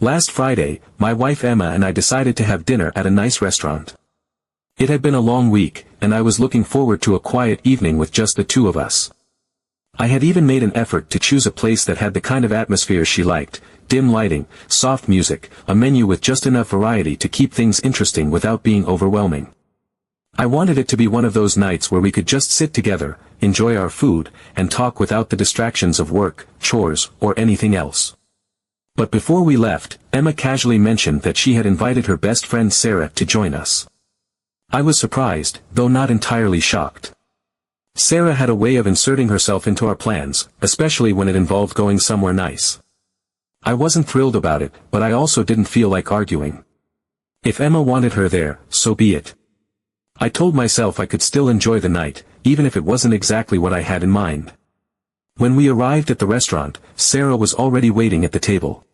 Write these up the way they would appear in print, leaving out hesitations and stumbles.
Last Friday, my wife Emma and I decided to have dinner at a nice restaurant. It had been a long week, and I was looking forward to a quiet evening with just the two of us. I had even made an effort to choose a place that had the kind of atmosphere she liked: dim lighting, soft music, a menu with just enough variety to keep things interesting without being overwhelming. I wanted it to be one of those nights where we could just sit together, enjoy our food, and talk without the distractions of work, chores, or anything else. But before we left, Emma casually mentioned that she had invited her best friend Sarah to join us. I was surprised, though not entirely shocked. Sarah had a way of inserting herself into our plans, especially when it involved going somewhere nice. I wasn't thrilled about it, but I also didn't feel like arguing. If Emma wanted her there, so be it. I told myself I could still enjoy the night, even if it wasn't exactly what I had in mind. When we arrived at the restaurant, Sarah was already waiting at the table.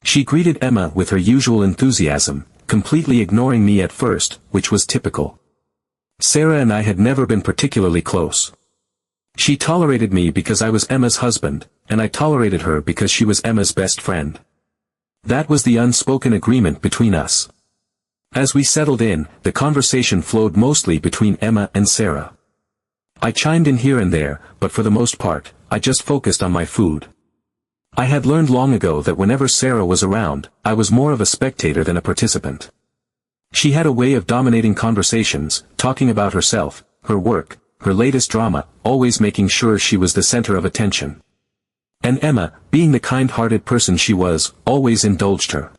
She greeted Emma with her usual enthusiasm, completely ignoring me at first, which was typical. Sarah and I had never been particularly close. She tolerated me because I was Emma's husband, and I tolerated her because she was Emma's best friend. That was the unspoken agreement between us. As we settled in, the conversation flowed mostly between Emma and Sarah. I chimed in here and there, but for the most part, I just focused on my food. I had learned long ago that whenever Sarah was around, I was more of a spectator than a participant. She had a way of dominating conversations, talking about herself, her work, her latest drama, always making sure she was the center of attention. And Emma, being the kind-hearted person she was, always indulged her.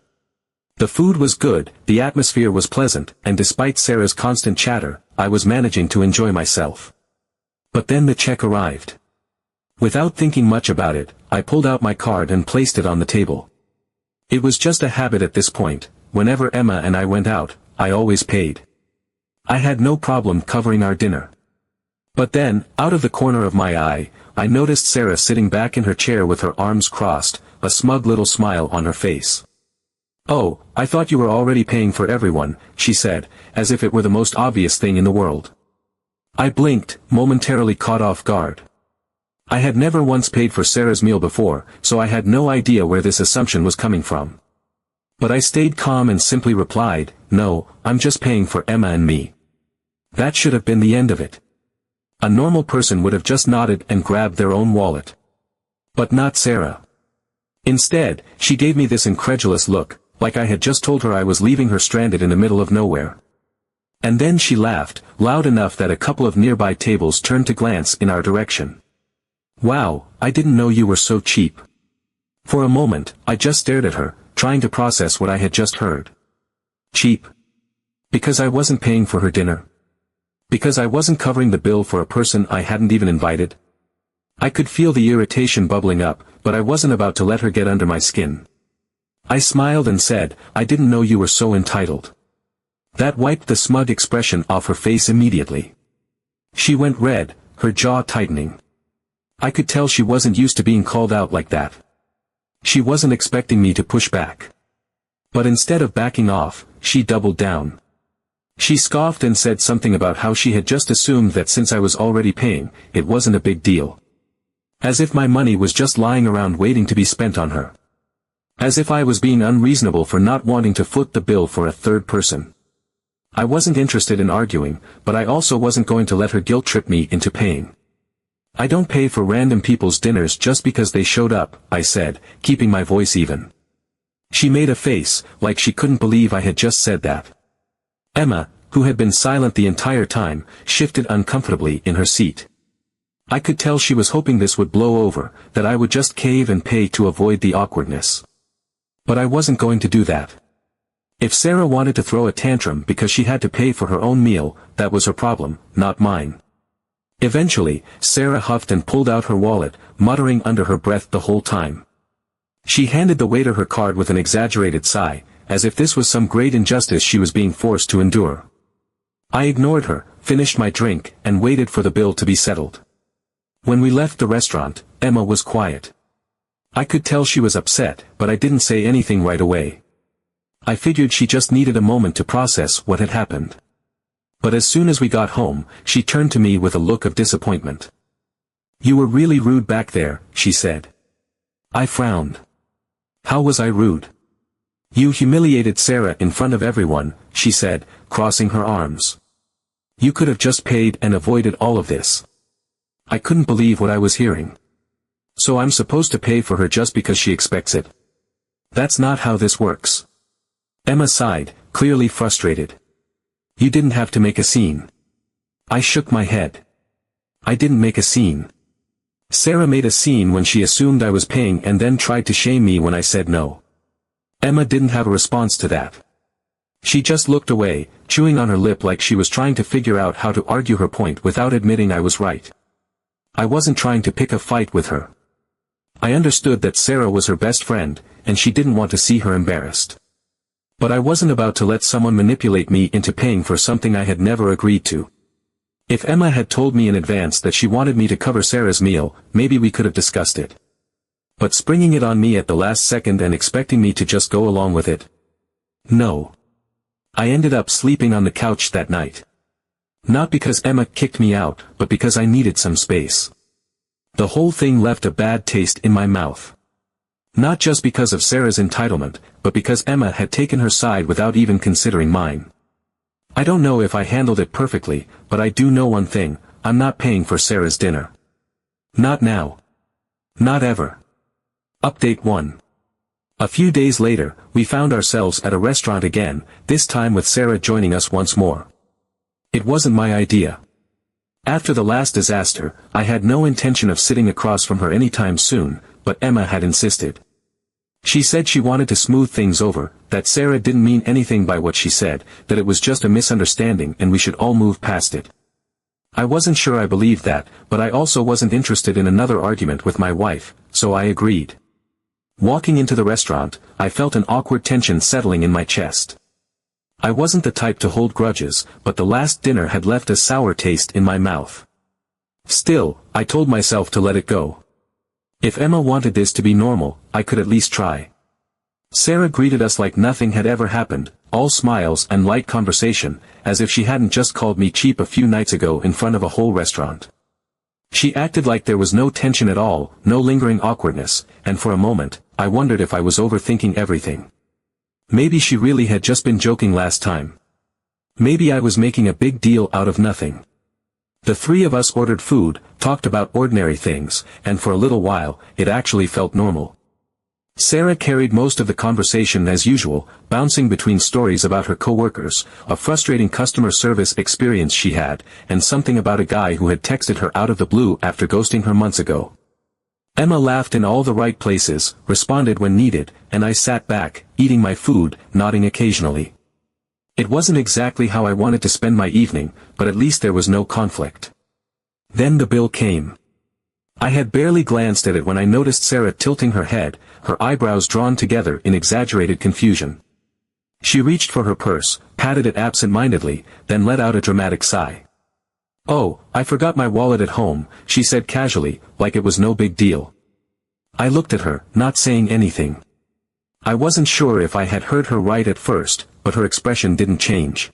The food was good, the atmosphere was pleasant, and despite Sarah's constant chatter, I was managing to enjoy myself. But then the check arrived. Without thinking much about it, I pulled out my card and placed it on the table. It was just a habit at this point: whenever Emma and I went out, I always paid. I had no problem covering our dinner. But then, out of the corner of my eye, I noticed Sarah sitting back in her chair with her arms crossed, a smug little smile on her face. "Oh, I thought you were already paying for everyone," she said, as if it were the most obvious thing in the world. I blinked, momentarily caught off guard. I had never once paid for Sarah's meal before, so I had no idea where this assumption was coming from. But I stayed calm and simply replied, "No, I'm just paying for Emma and me." That should have been the end of it. A normal person would have just nodded and grabbed their own wallet. But not Sarah. Instead, she gave me this incredulous look, like I had just told her I was leaving her stranded in the middle of nowhere. And then she laughed, loud enough that a couple of nearby tables turned to glance in our direction. "Wow, I didn't know you were so cheap." For a moment, I just stared at her, trying to process what I had just heard. Cheap? Because I wasn't paying for her dinner? Because I wasn't covering the bill for a person I hadn't even invited? I could feel the irritation bubbling up, but I wasn't about to let her get under my skin. I smiled and said, "I didn't know you were so entitled." That wiped the smug expression off her face immediately. She went red, her jaw tightening. I could tell she wasn't used to being called out like that. She wasn't expecting me to push back. But instead of backing off, she doubled down. She scoffed and said something about how she had just assumed that since I was already paying, it wasn't a big deal. As if my money was just lying around waiting to be spent on her. As if I was being unreasonable for not wanting to foot the bill for a third person. I wasn't interested in arguing, but I also wasn't going to let her guilt trip me into paying. "I don't pay for random people's dinners just because they showed up," I said, keeping my voice even. She made a face, like she couldn't believe I had just said that. Emma, who had been silent the entire time, shifted uncomfortably in her seat. I could tell she was hoping this would blow over, that I would just cave and pay to avoid the awkwardness. But I wasn't going to do that. If Sarah wanted to throw a tantrum because she had to pay for her own meal, that was her problem, not mine. Eventually, Sarah huffed and pulled out her wallet, muttering under her breath the whole time. She handed the waiter her card with an exaggerated sigh, as if this was some great injustice she was being forced to endure. I ignored her, finished my drink, and waited for the bill to be settled. When we left the restaurant, Emma was quiet. I could tell she was upset, but I didn't say anything right away. I figured she just needed a moment to process what had happened. But as soon as we got home, she turned to me with a look of disappointment. "You were really rude back there," she said. I frowned. How was I rude? You humiliated Sarah in front of everyone, she said, crossing her arms. You could have just paid and avoided all of this. I couldn't believe what I was hearing. So I'm supposed to pay for her just because she expects it? That's not how this works. Emma sighed, clearly frustrated. You didn't have to make a scene. I shook my head. I didn't make a scene. Sarah made a scene when she assumed I was paying and then tried to shame me when I said no. Emma didn't have a response to that. She just looked away, chewing on her lip like she was trying to figure out how to argue her point without admitting I was right. I wasn't trying to pick a fight with her. I understood that Sarah was her best friend, and she didn't want to see her embarrassed. But I wasn't about to let someone manipulate me into paying for something I had never agreed to. If Emma had told me in advance that she wanted me to cover Sarah's meal, maybe we could have discussed it. But springing it on me at the last second and expecting me to just go along with it? No. I ended up sleeping on the couch that night. Not because Emma kicked me out, but because I needed some space. The whole thing left a bad taste in my mouth. Not just because of Sarah's entitlement, but because Emma had taken her side without even considering mine. I don't know if I handled it perfectly, but I do know one thing: I'm not paying for Sarah's dinner. Not now. Not ever. Update 1. A few days later, we found ourselves at a restaurant again, this time with Sarah joining us once more. It wasn't my idea. After the last disaster, I had no intention of sitting across from her anytime soon, but Emma had insisted. She said she wanted to smooth things over, that Sarah didn't mean anything by what she said, that it was just a misunderstanding and we should all move past it. I wasn't sure I believed that, but I also wasn't interested in another argument with my wife, so I agreed. Walking into the restaurant, I felt an awkward tension settling in my chest. I wasn't the type to hold grudges, but the last dinner had left a sour taste in my mouth. Still, I told myself to let it go. If Emma wanted this to be normal, I could at least try. Sarah greeted us like nothing had ever happened, all smiles and light conversation, as if she hadn't just called me cheap a few nights ago in front of a whole restaurant. She acted like there was no tension at all, no lingering awkwardness, and for a moment, I wondered if I was overthinking everything. Maybe she really had just been joking last time. Maybe I was making a big deal out of nothing. The three of us ordered food, talked about ordinary things, and for a little while, it actually felt normal. Sarah carried most of the conversation as usual, bouncing between stories about her coworkers, a frustrating customer service experience she had, and something about a guy who had texted her out of the blue after ghosting her months ago. Emma laughed in all the right places, responded when needed, and I sat back, eating my food, nodding occasionally. It wasn't exactly how I wanted to spend my evening, but at least there was no conflict. Then the bill came. I had barely glanced at it when I noticed Sarah tilting her head, her eyebrows drawn together in exaggerated confusion. She reached for her purse, patted it absent-mindedly, then let out a dramatic sigh. "Oh, I forgot my wallet at home," she said casually, like it was no big deal. I looked at her, not saying anything. I wasn't sure if I had heard her right at first, but her expression didn't change.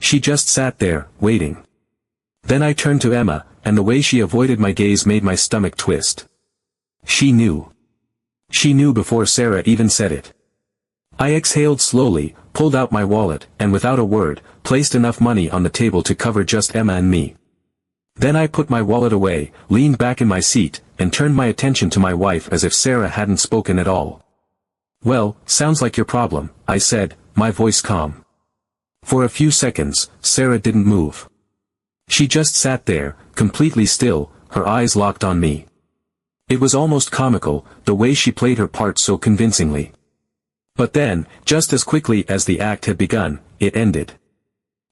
She just sat there, waiting. Then I turned to Emma, and the way she avoided my gaze made my stomach twist. She knew. She knew before Sarah even said it. I exhaled slowly, pulled out my wallet, and without a word, placed enough money on the table to cover just Emma and me. Then I put my wallet away, leaned back in my seat, and turned my attention to my wife as if Sarah hadn't spoken at all. "Well, sounds like your problem," I said, my voice calm. For a few seconds, Sarah didn't move. She just sat there, completely still, her eyes locked on me. It was almost comical, the way she played her part so convincingly. But then, just as quickly as the act had begun, it ended.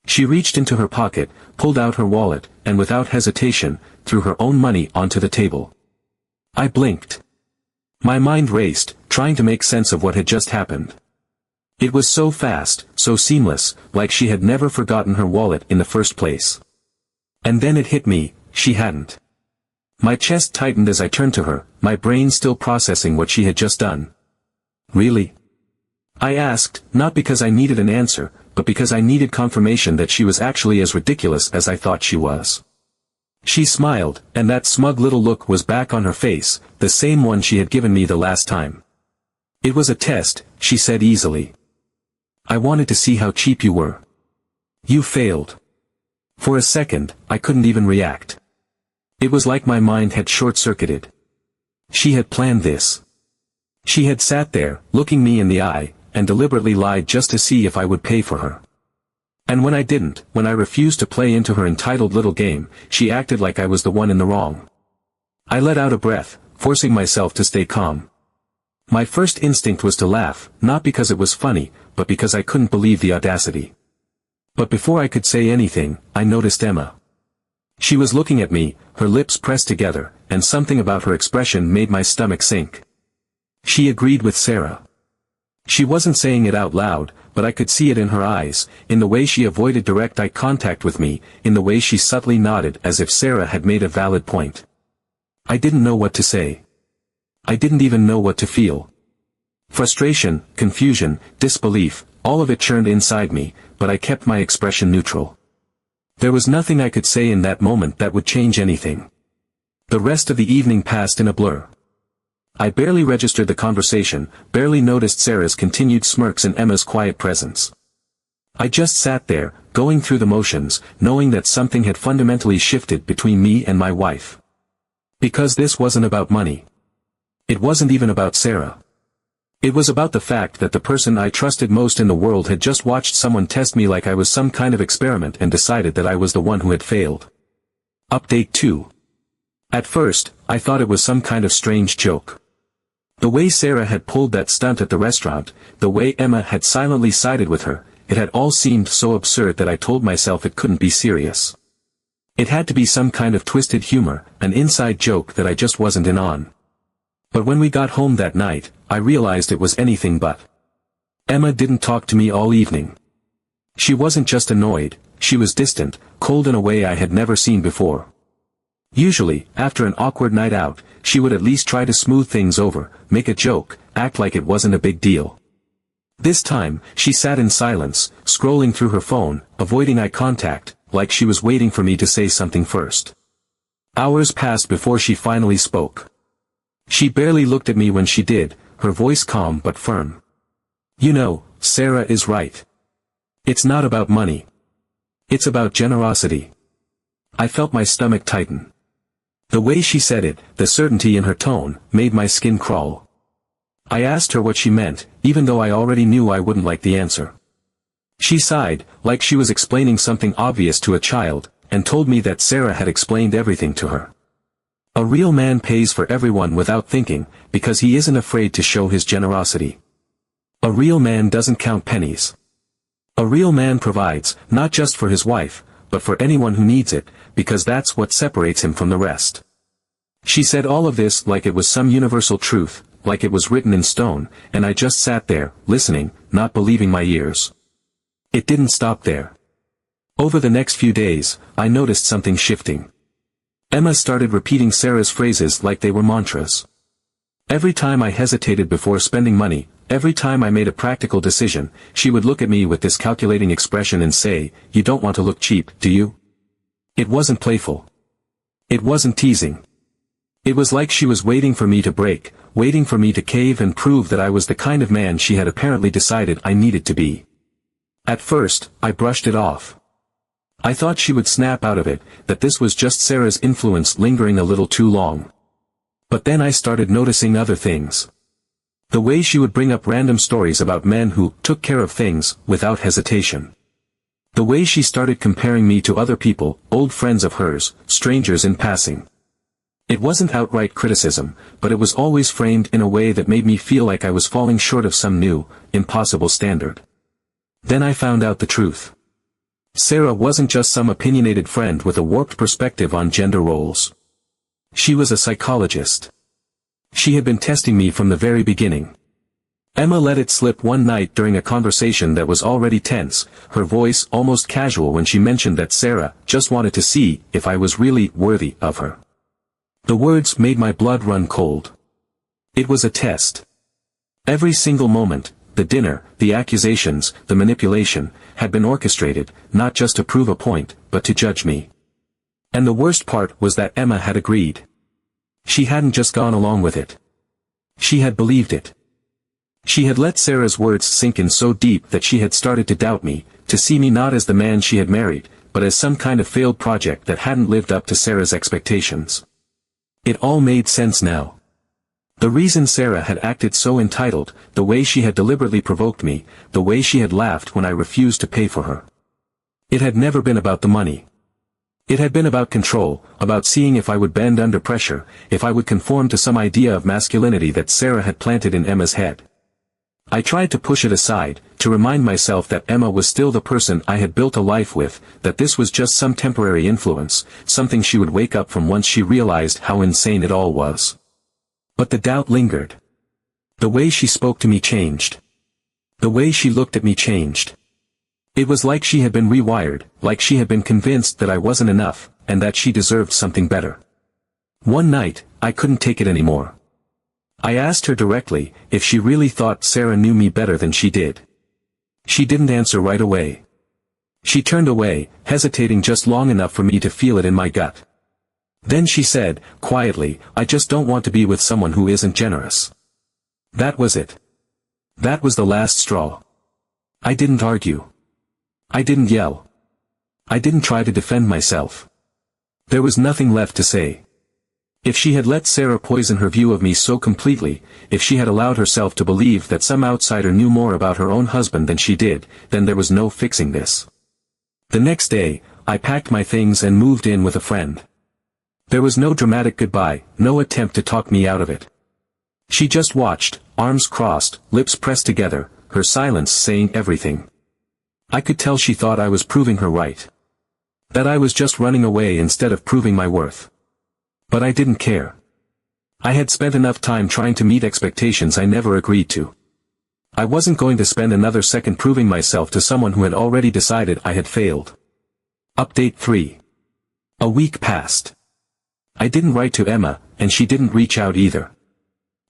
She reached into her pocket, pulled out her wallet, and without hesitation, threw her own money onto the table. I blinked. My mind raced, trying to make sense of what had just happened. It was so fast, so seamless, like she had never forgotten her wallet in the first place. And then it hit me, she hadn't. My chest tightened as I turned to her, my brain still processing what she had just done. "Really?" I asked, not because I needed an answer, but because I needed confirmation that she was actually as ridiculous as I thought she was. She smiled, and that smug little look was back on her face, the same one she had given me the last time. "It was a test," she said easily. "I wanted to see how cheap you were. You failed." For a second, I couldn't even react. It was like my mind had short-circuited. She had planned this. She had sat there, looking me in the eye, and deliberately lied just to see if I would pay for her. And when I didn't, when I refused to play into her entitled little game, she acted like I was the one in the wrong. I let out a breath, forcing myself to stay calm. My first instinct was to laugh, not because it was funny, but because I couldn't believe the audacity. But before I could say anything, I noticed Emma. She was looking at me, her lips pressed together, and something about her expression made my stomach sink. She agreed with Sarah. She wasn't saying it out loud, but I could see it in her eyes, in the way she avoided direct eye contact with me, in the way she subtly nodded as if Sarah had made a valid point. I didn't know what to say. I didn't even know what to feel. Frustration, confusion, disbelief, all of it churned inside me, but I kept my expression neutral. There was nothing I could say in that moment that would change anything. The rest of the evening passed in a blur. I barely registered the conversation, barely noticed Sarah's continued smirks and Emma's quiet presence. I just sat there, going through the motions, knowing that something had fundamentally shifted between me and my wife. Because this wasn't about money. It wasn't even about Sarah. It was about the fact that the person I trusted most in the world had just watched someone test me like I was some kind of experiment and decided that I was the one who had failed. Update 2. At first, I thought it was some kind of strange joke. The way Sarah had pulled that stunt at the restaurant, the way Emma had silently sided with her, it had all seemed so absurd that I told myself it couldn't be serious. It had to be some kind of twisted humor, an inside joke that I just wasn't in on. But when we got home that night, I realized it was anything but. Emma didn't talk to me all evening. She wasn't just annoyed, she was distant, cold in a way I had never seen before. Usually, after an awkward night out, she would at least try to smooth things over, make a joke, act like it wasn't a big deal. This time, she sat in silence, scrolling through her phone, avoiding eye contact, like she was waiting for me to say something first. Hours passed before she finally spoke. She barely looked at me when she did, her voice calm but firm. "You know, Sarah is right. It's not about money. It's about generosity." I felt my stomach tighten. The way she said it, the certainty in her tone, made my skin crawl. I asked her what she meant, even though I already knew I wouldn't like the answer. She sighed, like she was explaining something obvious to a child, and told me that Sarah had explained everything to her. A real man pays for everyone without thinking, because he isn't afraid to show his generosity. A real man doesn't count pennies. A real man provides, not just for his wife, but for anyone who needs it, because that's what separates him from the rest. She said all of this like it was some universal truth, like it was written in stone, and I just sat there, listening, not believing my ears. It didn't stop there. Over the next few days, I noticed something shifting. Emma started repeating Sarah's phrases like they were mantras. Every time I hesitated before spending money, every time I made a practical decision, she would look at me with this calculating expression and say, "You don't want to look cheap, do you?" It wasn't playful. It wasn't teasing. It was like she was waiting for me to break, waiting for me to cave and prove that I was the kind of man she had apparently decided I needed to be. At first, I brushed it off. I thought she would snap out of it, that this was just Sarah's influence lingering a little too long. But then I started noticing other things. The way she would bring up random stories about men who took care of things, without hesitation. The way she started comparing me to other people, old friends of hers, strangers in passing. It wasn't outright criticism, but it was always framed in a way that made me feel like I was falling short of some new, impossible standard. Then I found out the truth. Sarah wasn't just some opinionated friend with a warped perspective on gender roles. She was a psychologist. She had been testing me from the very beginning. Emma let it slip one night during a conversation that was already tense, her voice almost casual when she mentioned that Sarah just wanted to see if I was really worthy of her. The words made my blood run cold. It was a test. Every single moment, the dinner, the accusations, the manipulation, had been orchestrated, not just to prove a point, but to judge me. And the worst part was that Emma had agreed. She hadn't just gone along with it. She had believed it. She had let Sarah's words sink in so deep that she had started to doubt me, to see me not as the man she had married, but as some kind of failed project that hadn't lived up to Sarah's expectations. It all made sense now. The reason Sarah had acted so entitled, the way she had deliberately provoked me, the way she had laughed when I refused to pay for her. It had never been about the money. It had been about control, about seeing if I would bend under pressure, if I would conform to some idea of masculinity that Sarah had planted in Emma's head. I tried to push it aside, to remind myself that Emma was still the person I had built a life with, that this was just some temporary influence, something she would wake up from once she realized how insane it all was. But the doubt lingered. The way she spoke to me changed. The way she looked at me changed. It was like she had been rewired, like she had been convinced that I wasn't enough, and that she deserved something better. One night, I couldn't take it anymore. I asked her directly if she really thought Sarah knew me better than she did. She didn't answer right away. She turned away, hesitating just long enough for me to feel it in my gut. Then she said, quietly, "I just don't want to be with someone who isn't generous." That was it. That was the last straw. I didn't argue. I didn't yell. I didn't try to defend myself. There was nothing left to say. If she had let Sarah poison her view of me so completely, if she had allowed herself to believe that some outsider knew more about her own husband than she did, then there was no fixing this. The next day, I packed my things and moved in with a friend. There was no dramatic goodbye, no attempt to talk me out of it. She just watched, arms crossed, lips pressed together, her silence saying everything. I could tell she thought I was proving her right. That I was just running away instead of proving my worth. But I didn't care. I had spent enough time trying to meet expectations I never agreed to. I wasn't going to spend another second proving myself to someone who had already decided I had failed. Update 3. A week passed. I didn't write to Emma, and she didn't reach out either.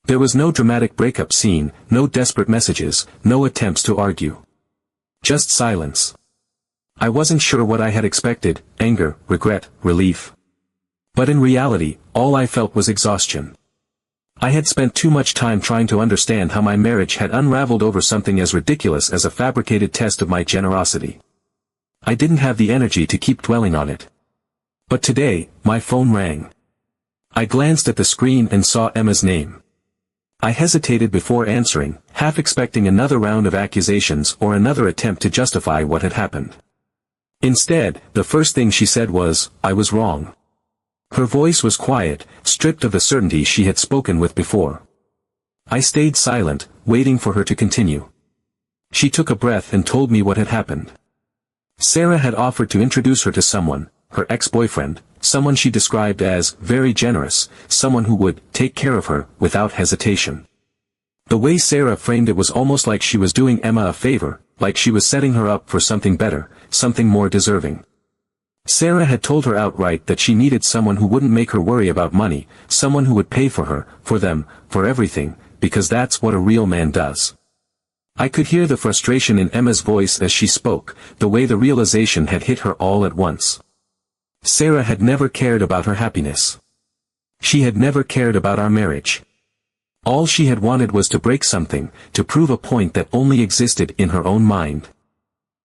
There was no dramatic breakup scene, no desperate messages, no attempts to argue. Just silence. I wasn't sure what I had expected, anger, regret, relief. But in reality, all I felt was exhaustion. I had spent too much time trying to understand how my marriage had unraveled over something as ridiculous as a fabricated test of my generosity. I didn't have the energy to keep dwelling on it. But today, my phone rang. I glanced at the screen and saw Emma's name. I hesitated before answering, half expecting another round of accusations or another attempt to justify what had happened. Instead, the first thing she said was, "I was wrong." Her voice was quiet, stripped of the certainty she had spoken with before. I stayed silent, waiting for her to continue. She took a breath and told me what had happened. Sarah had offered to introduce her to someone, her ex-boyfriend, someone she described as very generous, someone who would take care of her without hesitation. The way Sarah framed it was almost like she was doing Emma a favor, like she was setting her up for something better, something more deserving. Sarah had told her outright that she needed someone who wouldn't make her worry about money, someone who would pay for her, for them, for everything, because that's what a real man does. I could hear the frustration in Emma's voice as she spoke, the way the realization had hit her all at once. Sarah had never cared about her happiness. She had never cared about our marriage. All she had wanted was to break something, to prove a point that only existed in her own mind.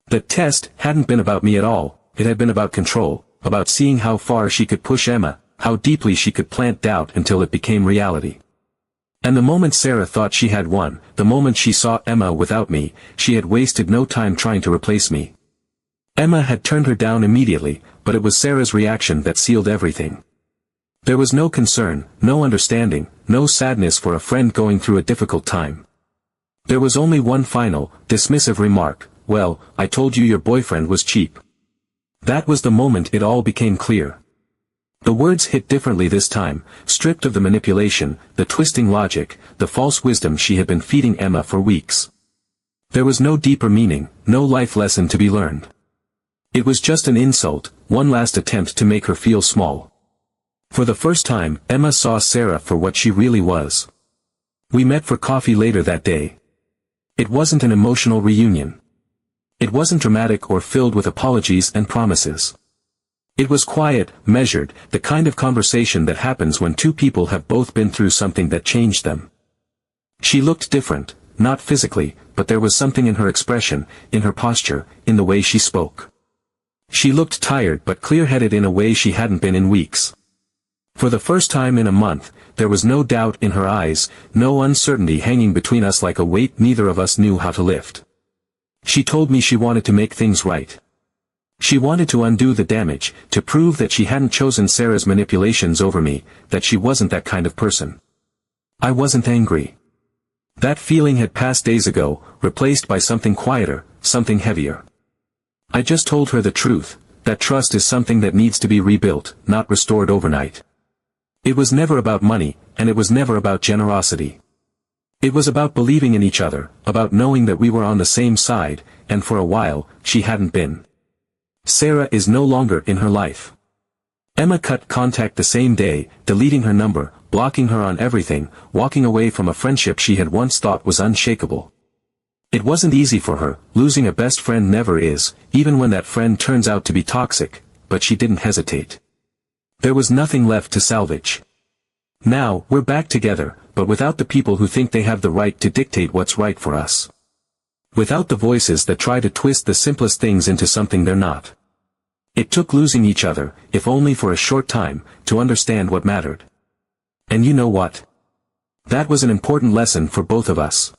The test hadn't been about me at all, it had been about control, about seeing how far she could push Emma, how deeply she could plant doubt until it became reality. And the moment Sarah thought she had won, the moment she saw Emma without me, she had wasted no time trying to replace me. Emma had turned her down immediately, but it was Sarah's reaction that sealed everything. There was no concern, no understanding, no sadness for a friend going through a difficult time. There was only one final, dismissive remark, "Well, I told you your boyfriend was cheap." That was the moment it all became clear. The words hit differently this time, stripped of the manipulation, the twisting logic, the false wisdom she had been feeding Emma for weeks. There was no deeper meaning, no life lesson to be learned. It was just an insult, one last attempt to make her feel small. For the first time, Emma saw Sarah for what she really was. We met for coffee later that day. It wasn't an emotional reunion. It wasn't dramatic or filled with apologies and promises. It was quiet, measured, the kind of conversation that happens when two people have both been through something that changed them. She looked different, not physically, but there was something in her expression, in her posture, in the way she spoke. She looked tired but clear-headed in a way she hadn't been in weeks. For the first time in a month, there was no doubt in her eyes, no uncertainty hanging between us like a weight neither of us knew how to lift. She told me she wanted to make things right. She wanted to undo the damage, to prove that she hadn't chosen Sarah's manipulations over me, that she wasn't that kind of person. I wasn't angry. That feeling had passed days ago, replaced by something quieter, something heavier. I just told her the truth, that trust is something that needs to be rebuilt, not restored overnight. It was never about money, and it was never about generosity. It was about believing in each other, about knowing that we were on the same side, and for a while, she hadn't been. Sarah is no longer in her life. Emma cut contact the same day, deleting her number, blocking her on everything, walking away from a friendship she had once thought was unshakable. It wasn't easy for her, losing a best friend never is, even when that friend turns out to be toxic, but she didn't hesitate. There was nothing left to salvage. Now, we're back together, but without the people who think they have the right to dictate what's right for us. Without the voices that try to twist the simplest things into something they're not. It took losing each other, if only for a short time, to understand what mattered. And you know what? That was an important lesson for both of us.